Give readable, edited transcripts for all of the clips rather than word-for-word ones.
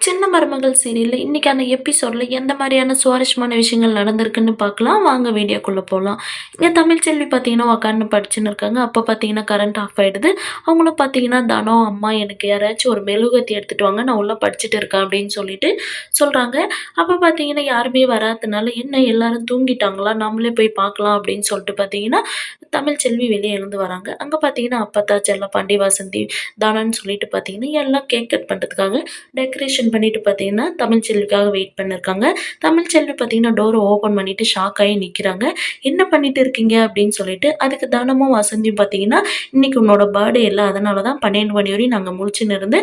சின்ன மருமகள் சீரியல்ல இன்னைக்கான எபிசோட்ல எந்த மாதிரியான சுவாரஸ்யமான விஷயங்கள் நடந்திருக்குன்னு பார்க்கலாம். வாங்க வீடியோக்குள்ள போலாம். இங்க தமிழ்ச்செல்வி பார்த்தீங்கன்னா உட்காந்து படிச்சுன்னு இருக்காங்க. அப்ப பார்த்தீங்கன்னா கரண்ட் ஆஃப் ஆயிடுது. அவங்களும் பார்த்தீங்கன்னா, "தனம், அம்மா எனக்கு யாராச்சும் ஒரு மெழுகுவர்த்தி எடுத்துட்டு வாங்க. நான் உள்ள படிச்சுட்டு இருக்கேன்" அப்படின்னு சொல்லிட்டு சொல்றாங்க. அப்ப பார்த்தீங்கன்னா யாருமே வராதனால, "என்ன எல்லாரும் தூங்கிட்டாங்களா? நம்மளே போய் பார்க்கலாம்" அப்படின்னு சொல்லிட்டு பார்த்தீங்கன்னா, தமிழ்ச்செல்வி வெளிய எழுந்து வராங்க. அங்க பார்த்தீங்கன்னா அப்பத்தா, செல்லப்பாண்டி, வசந்தி, தனன்னு சொல்லிட்டு பார்த்தீங்கன்னா எல்லாம் கேக் கட் பண்றதுக்காக டெக்கரேஷன் பண்ணிட்டு பார்த்தீங்கன்னா, தமிழ்ச்செல்விக்காக வெயிட் பண்ணிருக்காங்க. தமிழ்ச்செல்வி பார்த்தீங்கன்னா, டோர ஓப்பன் பண்ணிட்டு ஷாக் ஆயி நிக்கிறாங்க. "என்ன பண்ணிட்டு இருக்கீங்க?" அப்படின்னு சொல்லிட்டு. அதுக்கு தனமும், வசந்தியும் பார்த்தீங்கன்னா, "இன்னைக்கு உன்னோட பர்த்டே இல்ல. அதனால தான் 12 மணி வரையும் நாங்க முழிச்சுன்னு இருந்து,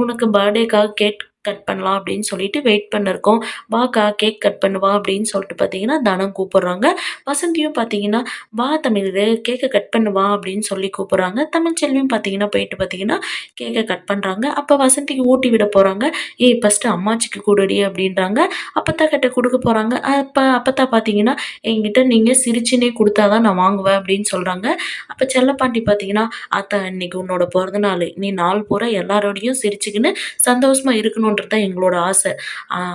உனக்கு பர்த்டேக்காக கேக் கட் பண்ணலாம் அப்படின்னு சொல்லிட்டு வெயிட் பண்ணிருக்கோம். வாக்கா கேக் கட் பண்ணு வா" அப்படின்னு சொல்லிட்டு பார்த்தீங்கன்னா, தனம் கூப்பிடுறாங்க. வசந்தியும் பார்த்தீங்கன்னா, "வா தமிழு கேக்க கட் பண்ணு வா" அப்படின்னு சொல்லி கூப்பிடுறாங்க. தமிழ்ச்செல்வியும் பார்த்தீங்கன்னா, போயிட்டு பார்த்தீங்கன்னா, கேக்க கட் பண்றாங்க. அப்ப வசந்திக்கு ஊட்டி விட போறாங்க. "ஏய் ஃபர்ஸ்ட்டு அம்மாச்சிக்கு குடுடி" அப்படின்றாங்க. அப்பத்தா கிட்ட குடுக்க போறாங்க. அப்பத்தா பார்த்தீங்கன்னா, "என்கிட்ட நீங்க சிரிச்சுன்னே குடுத்தா தான் நான் வாங்குவேன்" அப்படின்னு சொல்றாங்க. அப்ப செல்லப்பாண்டி பார்த்தீங்கன்னா, "ஆத்தா இன்னைக்கு உன்னோட பிறந்த நாளு. நீ நாள் பூரா எல்லாரோடையும் சிரிச்சுக்கின்னு சந்தோஷமா இருக்கணுன்றது தான் எங்களோட ஆசை.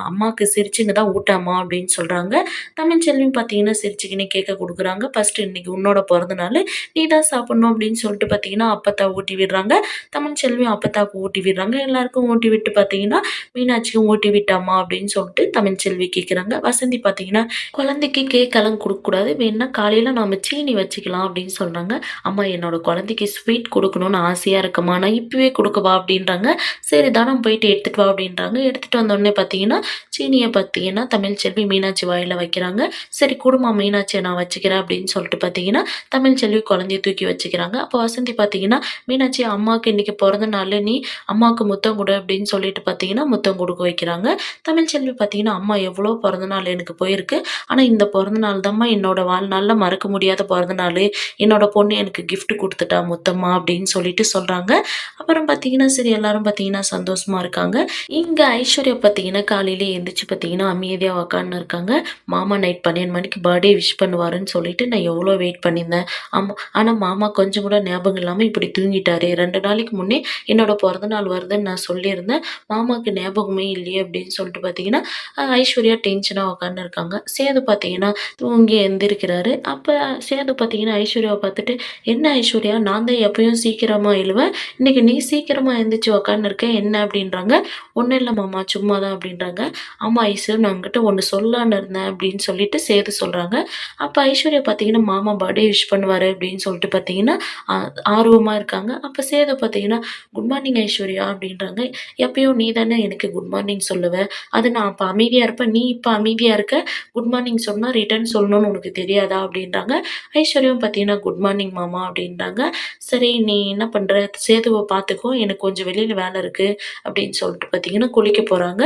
அம்மாக்கு சிரிச்சுன்னு தான் ஊட்டம்மா" அப்படின்னு சொல்றாங்க. தமிழ்ச்செல்வியும் பார்த்தீங்கன்னா, சிரிச்சுக்கின்னே கேக்க குடுக்குறாங்க. "ஃபர்ஸ்ட்டு இன்னைக்கு உன்னோட பிறந்த நாளு. நீ தான் சாப்பிடணும்" அப்படின்னு சொல்லிட்டு பார்த்தீங்கன்னா, அப்பத்தா ஊட்டி விடுறாங்க. தமிழ்ச்செல்வியும் அப்பத்தாவுக்கு ஊட்டி விடுறாங்க. எல்லாருக்கும் ஊட்டி விட்டு பார்த்தீங்கன்னா, மீனாட்சிக்கும் ஊட்டி விட்டாம்மா அப்படின்னு சொல்லிட்டு தமிழ்ச்செல்வி கேட்குறாங்க. வசந்தி பார்த்தீங்கன்னா, குழந்தைக்கு கேக்கெல்லாம் குடுக்கக்கூடாது. வேணுனா காலையில நாம சீனி வச்சுக்கலாம் அப்படின்னு சொல்றாங்க. அம்மா என்னோட குழந்தைக்கு ஸ்வீட் குடுக்கணும்னு ஆசையா இருக்கும்மா. நான் இப்பவே குடுக்கவா அப்படின்றாங்க. சரி தானம் போயிட்டு எடுத்துட்டு வா அப்படின்றாங்க. எடுத்துட்டு வந்தோனே பார்த்தீங்கன்னா, சீனிய பார்த்தீங்கன்னா தமிழ்ச்செல்வி மீனாட்சி வாயில வைக்கிறாங்க. சரி குடும்மா மீனாட்சிய நான் வச்சுக்கிறேன் அப்படின்னு சொல்லிட்டு பார்த்தீங்கன்னா, தமிழ்ச்செல்வி குழந்தைய தூக்கி வச்சுக்கிறாங்க. அப்போ வசந்தி பார்த்தீங்கன்னா, மீனாட்சி அம்மாவுக்கு இன்னைக்கு பிறந்த நாளு. நீ அம்மாவுக்கு முத்தம் குடு அப்படின்னு சொல்லிட்டு பார்த்தீங்கன்னா, முத்தம் குடுக்க வைக்கிறாங்க. தமிழ்ச்செல்வி பார்த்தீங்கன்னா, அம்மா எவ்வளோ பிறந்த நாள் எனக்கு போயிருக்கு. ஆனா இந்த பிறந்த நாள் தாம்மா என்னோட வாழ்நாள்ல மறக்க முடியாத பிறந்த நாளு. என்னோட பொண்ணு எனக்கு கிஃப்ட் குடுத்துட்டா முத்தம்மா அப்படின்னு சொல்லிட்டு சொல்றாங்க. அப்புறம் பார்த்தீங்கன்னா, சரி எல்லாரும் பார்த்தீங்கன்னா சந்தோஷமா இருக்காங்க. இங்க ஐஸ்வர்யா பார்த்தீங்கன்னா, காலையில எந்திரிச்சு பார்த்தீங்கன்னா, அமைதியா உக்காந்துன்னு இருக்காங்க. மாமா நைட் 12 மணிக்கு பர்த்டே விஷ் பண்ணுவாருன்னு சொல்லிட்டு நான் எவ்வளோ வெயிட் பண்ணியிருந்தேன். ஆனா மாமா கொஞ்சம் கூட ஞாபகம் இல்லாம இப்படி தூங்கிட்டாரே. 2 நாளைக்கு முன்னே என்னோட பிறந்தநாள் வருதுன்னு நான் சொல்லியிருந்தேன். மாமாவுக்கு ஞாபகமே இல்லையே அப்படின்னு சொல்லிட்டு பார்த்தீங்கன்னா, ஐஸ்வர்யா டென்ஷனா உட்காந்துருக்காங்க. சேது பார்த்தீங்கன்னா, தூங்கி எந்திரிக்கிறாரு. அப்ப சேது பார்த்தீங்கன்னா, ஐஸ்வர்யாவ பார்த்துட்டு, "என்ன ஐஸ்வர்யா நான் தான் எப்பயும் சீக்கிரமா எழுவேன். இன்னைக்கு நீ சீக்கிரமா எந்திரிச்சு உட்காந்துருக்க என்ன?" அப்படின்றாங்க. "ஒண்ணும் இல்ல மாமா சும்மா தான்" அப்படின்றாங்க. "ஆமா ஐசு நான் உன்கிட்ட ஒண்ணு சொல்லலான்னு இருந்தேன்" அப்படின்னு சொல்லிட்டு சேது சொல்றாங்க. அப்ப ஐஸ்வர்யா பார்த்தீங்கன்னா, மாமா பர்த்டே விஷ் பண்ணுவாரு அப்படின்னு சொல்லிட்டு பார்த்தீங்கன்னா, ஆ ஆர்வமா இருக்காங்க. அப்ப சேது பார்த்தீங்கன்னா, "குட் மார்னிங் ஐஸ்வர்யா" அப்படின்றாங்க. "எப்பயும் நீ தானே எனக்கு குட் மார்னிங் சொல்லுவ. அது நான் அப்ப அமைதியா இருப்பேன். நீ இப்ப அமைதியா இருக்க. குட் மார்னிங் சொன்னா ரிட்டர்ன் சொல்லணும்னு உனக்கு தெரியாதா?" அப்படின்றாங்க. ஐஸ்வர்யாவும் பார்த்தீங்கன்னா, "குட் மார்னிங் மாமா" அப்படின்றாங்க. "சரி நீ என்ன பண்ற? சேதுவ பார்த்துக்கோ. எனக்கு கொஞ்சம் வெளியில வேலை இருக்கு" அப்படின்னு சொல்லிட்டு பார்த்தீங்கன்னா, குளிக்க போறாங்க.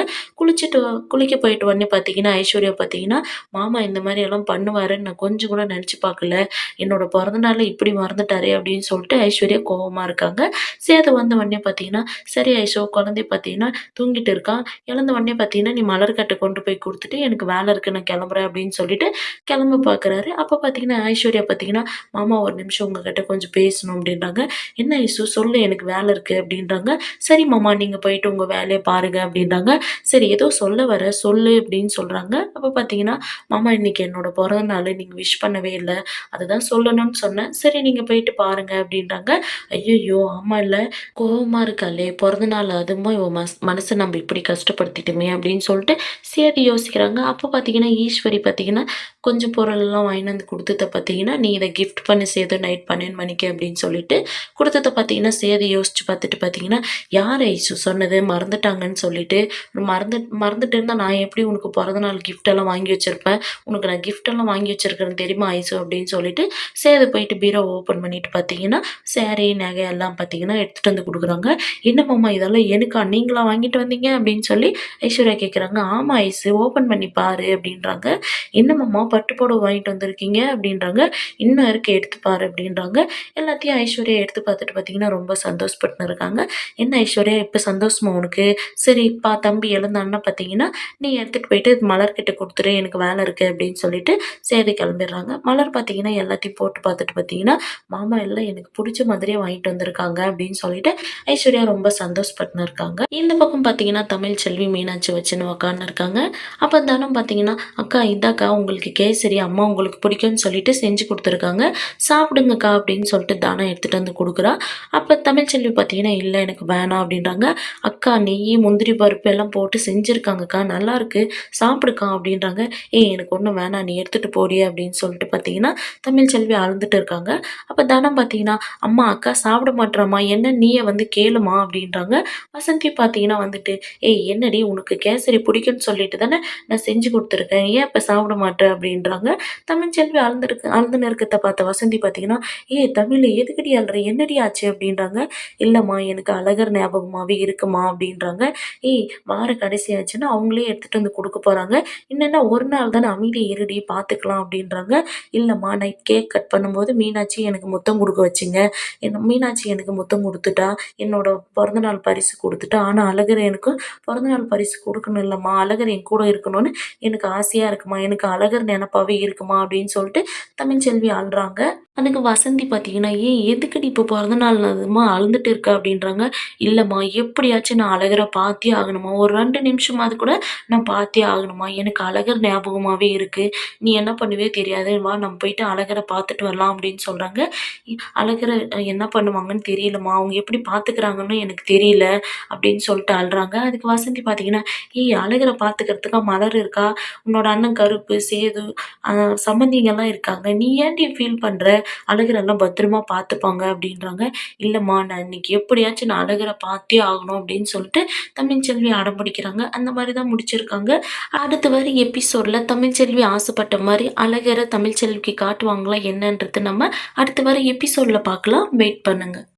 குளிக்க போயிட்டு உடனே பார்த்தீங்கன்னா, ஐஸ்வர்யா பார்த்தீங்கன்னா, "மாமா இந்த மாரி எல்லாம் பண்ணுவாருன்னு நான் கொஞ்சம் கூட நெனச்சு பார்க்கல. என்னோட பிறந்த நாள இப்படி மறந்துட்டாரே!" அப்படின்னு சொல்லிட்டு ஐஸ்வர்யா கோவமா இருக்காங்க. சேது வந்த உடனே பார்த்தீங்கன்னா, "சரி ஐஷு குழந்தை பார்த்தீங்கன்னா தூங்கிட்டு இருக்கான். எழுந்த உடனே பார்த்தீங்கன்னா, நீ மலர்கட்ட கொண்டு போய் குடுத்துட்டு, எனக்கு வேலை இருக்கு நான் கிளம்புறேன்" அப்படின்னு சொல்லிட்டு கிளம்ப பார்க்குறாரு. அப்ப பார்த்தீங்கன்னா, ஐஸ்வர்யா பார்த்தீங்கன்னா, "மாமா ஒரு நிமிஷம் உங்ககிட்ட கொஞ்சம் பேசணும்" அப்படின்றாங்க. "என்ன ஐஷு சொல்லு எனக்கு வேலை இருக்கு" அப்படின்றாங்க. "சரி மாமா நீங்க போயிட்டு உங்க வேலைய பாருங்க" அப்படின்றாங்க. "சரி ஏதோ சொல்ல வர சொல்லு" அப்படின்னு சொல்றாங்க. அப்ப பார்த்தீங்கன்னா, "மாமா இன்னைக்கு என்னோட பிறந்த நாளு. நீங்க விஷ் பண்ணவே இல்ல. அதுதான் சொல்லணும்னு சொன்னேன். சரி நீங்க போயிட்டு பாருங்க" அப்படின்றாங்க. ஐய்யய்யோ! ஆமால்ல. கோவமா இருக்காளே! பொறந்த நாள் அதுவுமா இவ மனச நம்ம இப்படி கஷ்டப்படுத்திட்டோமே! அப்படின்னு சொல்லிட்டு சேதி யோசிக்கிறாங்க. அப்ப பார்த்தீங்கன்னா, ஈஸ்வரி பார்த்தீங்கன்னா, கொஞ்சம் பொருளெல்லாம் வாங்கின்னு வந்து குடுத்தத பார்த்தீங்கன்னா, "நீ இத கிஃப்ட் பண்ணு சேது நைட் 12 மணிக்கு" அப்படின்னு சொல்லிட்டு குடுத்தத பார்த்தீங்கன்னா, சேது யோசிச்சு பார்த்துட்டு பார்த்தீங்கன்னா, "யார் ஐசு சொன்னது மறந்துட்டாங்கன்னு சொல்லிட்டு, மறந்துட்டு இருந்தா நான் எப்படி உனக்கு பொறந்த நாள் கிஃப்ட் எல்லாம் வாங்கி வச்சிருப்பேன். உனக்கு நான் கிஃப்ட் எல்லாம் வாங்கி வச்சிருக்கிறேன் தெரியுமா ஐசு" அப்படின்னு சொல்லிட்டு சேது போயிட்டு பீரோவ ஓப்பன் பண்ணிட்டு பார்த்தீங்கன்னா, சாரி, நகை எல்லாம் பார்த்தீங்கன்னா எடுத்துட்டு வந்து குடுக்குறாங்க. "என்ன மாமா இதெல்லாம் எனக்கா? நீங்களா வாங்கிட்டு வந்தீங்க?" அப்படின்னு சொல்லி ஐஸ்வர்யா கேட்குறாங்க. "ஆமா ஐசு ஓப்பன் பண்ணி பாரு" அப்படின்றாங்க. "என்ன மாமா பட்டு புடவ வாங்கிட்டு வந்திருக்கீங்க?" அப்படின்றாங்க. "இன்னும் இருக்கு எடுத்து பாரு" அப்படின்றாங்க. எல்லாத்தையும் ஐஸ்வர்யா எடுத்து பார்த்துட்டு பார்த்தீங்கன்னா, ரொம்ப சந்தோஷப்பட்டுன்னு இருக்காங்க. "என்ன ஐஸ்வர்யா இப்ப சந்தோஷமா உனக்கு? சரிப்பா தம்பி எழுந்தான்னா பார்த்தீங்கன்னா, "நீ எடுத்துட்டு போயிட்டு மலர்கிட்ட குடுத்துரு. எனக்கு வேலை இருக்கு" அப்படின்னு சொல்லிட்டு சரி கிளம்பிடுறாங்க. மலர் பார்த்தீங்கன்னா, எல்லாத்தையும் போட்டு பார்த்துட்டு பார்த்தீங்கன்னா, "மாமா எல்லாம் எனக்கு புடிச்ச மாதிரியே வாங்கிட்டு வந்திருக்காங்க" அப்படின்னு சொல்லிட்டு ஐஸ்வர்யா ரொம்ப சந்தோஷப்பட்டுன்னு இருக்காங்க. இந்த பக்கம் பார்த்தீங்கன்னா, தமிழ் செல்வி மீனாட்சி வச்சுன்னு உக்காந்துன்னு இருக்காங்க. அப்ப தனம் பார்த்தீங்கன்னா, "அக்கா இந்தாக்கா உங்களுக்கு கேசரி அம்மா உங்களுக்கு பிடிக்கும்னு சொல்லிட்டு செஞ்சு குடுத்துருக்காங்க. சாப்பிடுங்கக்கா" அப்படின்னு சொல்லிட்டு தானம் எடுத்துட்டு வந்து குடுக்குறா. அப்ப தமிழ்ச்செல்வி பார்த்தீங்கன்னா, "இல்ல எனக்கு வேணாம்" அப்படின்றாங்க. "அக்கா நெய்யி, முந்திரி பருப்பு எல்லாம் போட்டு செஞ்சிருக்காங்கக்கா. நல்லாருக்கு. சாப்பிடுக்கா" அப்படின்றாங்க. "ஏய் எனக்கு ஒண்ணும் வேணாம். நீ எடுத்துட்டு போடி" அப்படின்னு சொல்லிட்டு பார்த்தீங்கன்னா, தமிழ்ச்செல்வி அழுந்துட்டு இருக்காங்க. அப்ப தனம் பார்த்தீங்கன்னா, "அம்மா அக்கா சாப்பிட மாட்றாம்மா. என்ன நீயே வந்து கேளும்மா" அப்படின்றாங்க. வசந்தி பார்த்தீங்கன்னா வந்துட்டு, "ஏய் என்னடி உனக்கு கேசரி பிடிக்கும்னு சொல்லிட்டு தானே நான் செஞ்சு குடுத்துருக்கேன். ஏன் இப்ப சாப்பிட மாட்ற?" அப்படின்றாங்க. தமிழ்ச்செல்வி அழுதுன்னு இருக்கத்த பார்த்த வசந்தி பார்த்தீங்கன்னா, "ஏய் தமிழ் எதுக்குடி அழுற? என்னடி ஆச்சு?" அப்படின்றாங்க. "இல்லம்மா எனக்கு அழகர் ஞாபகமாவே இருக்குமா" அப்படின்றாங்க. "ஏய் வார கடைசி ஆச்சுன்னா அவங்களே எடுத்துட்டு வந்து குடுக்க போறாங்க. இன்னென்ன ஒரு நாள் தானே அமைதியா இருடி பார்த்துக்கலாம்" அப்படின்றாங்க. "இல்லம்மா நைட் கேக் கட் பண்ணும்போது மீனாட்சி எனக்கு முத்தம் குடுக்க வச்சுங்க. மீனாட்சி எனக்கு முத்தம் குடுத்துட்டா. என்னோட பிறந்தநாள் பரிசு குடுத்துட்டா. ஆனா அழகர் எனக்கு பிறந்தநாள் பரிசு குடுக்கணும் இல்லம்மா. அழகர் என் கூட இருக்கணும்னு எனக்கு ஆசையா இருக்குமா. எனக்கு அழகர் நெனப்பாவே இருக்குமா" அப்படின்னு சொல்லிட்டு தமிழ்ச்செல்வி அழுறாங்க. அதுக்கு வசந்தி பார்த்தீங்கன்னா, "ஏன் எதுக்குடி இப்போ பிறந்த நாள் அதுமா அழுந்துட்டு இருக்க?" அப்படின்றாங்க. "இல்லம்மா எப்படியாச்சும் நான் அழகர பார்த்தே ஆகணும்மா. ஒரு 2 நிமிஷமாவது கூட நான் பார்த்தே ஆகணும்மா. எனக்கு அழகர் ஞாபகமாவே இருக்கு. நீ என்ன பண்ணுவியோ தெரியாது. வா நம்ம போயிட்டு அழகர பார்த்துட்டு வரலாம்" அப்படின்னு சொல்றாங்க. அழகர என்ன பண்ணுவாங்கன்னு தெரியலம்மா. அவங்க எப்படி பார்த்துக்கிறாங்கன்னு எனக்கு தெரியல" அப்படின்னு சொல்லிட்டு அழுறாங்க. அதுக்கு வசந்தி பார்த்தீங்கன்னா, "ஏய் அழகர பார்த்துக்கிறதுக்கா மலர் இருக்கா? உன்னோட அண்ணன் கருப்பு, சேது அ சம்மந்திங்கலாம் இருக்காங்க. நீ ஏன்டி ஃபீல் பண்ற? அழகரெல்லாம் பத்திரமா பார்த்துப்பாங்க" அப்படின்றாங்க. "இல்லம்மா நான் இன்னைக்கு எப்படியாச்சும் நான் அழகர பார்த்தே ஆகணும்" அப்படின்னு சொல்லிட்டு தமிழ்ச்செல்வி அடம் பிடிக்கிறாங்க. அந்த மாரி தான் முடிச்சிருக்காங்க. அடுத்து வர எபிசோட்ல தமிழ்ச்செல்வி ஆசைப்பட்ட மாரி அழகர தமிழ்ச்செல்விக்கு காட்டுவாங்களா என்னன்றது நம்ம அடுத்து வர எபிசோட்ல பார்க்கலாம். வெயிட் பண்ணுங்க.